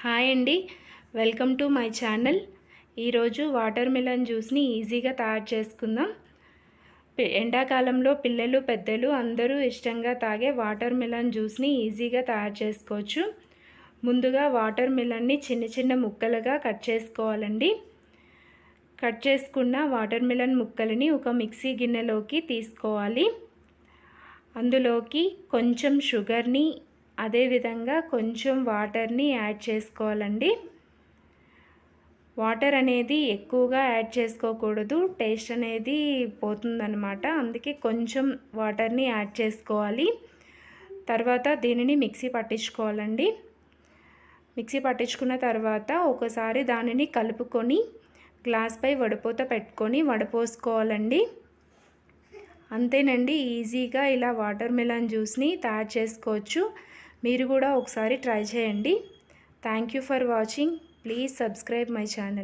Hi అండి, welcome to my channel. ఈరోజు water melon జ్యూస్ని ఈజీగా తయారు చేసుకుందాం. ఎండాకాలంలో పిల్లలు పెద్దలు అందరూ ఇష్టంగా తాగే వాటర్ మిలన్ జ్యూస్ని ఈజీగా తయారు చేసుకోవచ్చు. ముందుగా వాటర్ మిలన్ని చిన్న చిన్న ముక్కలుగా కట్ చేసుకోవాలండి. కట్ చేసుకున్న వాటర్ మిలన్ ముక్కలని ఒక మిక్సీ గిన్నెలోకి తీసుకోవాలి. అందులోకి కొంచెం షుగర్ని అదేవిధంగా కొంచెం వాటర్ని యాడ్ చేసుకోవాలండి. వాటర్ అనేది ఎక్కువగా యాడ్ చేసుకోకూడదు, టేస్ట్ అనేది పోతుందన్నమాట. అందుకే కొంచెం వాటర్ని యాడ్ చేసుకోవాలి. తర్వాత దీనిని మిక్సీ పట్టించుకోవాలండి. మిక్సీ పట్టించుకున్న తర్వాత ఒకసారి దానిని కలుపుకొని గ్లాస్పై వడపోత పెట్టుకొని వడపోసుకోవాలండి. అంతేనండి, ఈజీగా ఇలా వాటర్ మిలన్ జ్యూస్ని తయారు చేసుకోవచ్చు. మీరు కూడా ఒకసారి ట్రై చేయండి. Thank you for watching. Please subscribe my channel.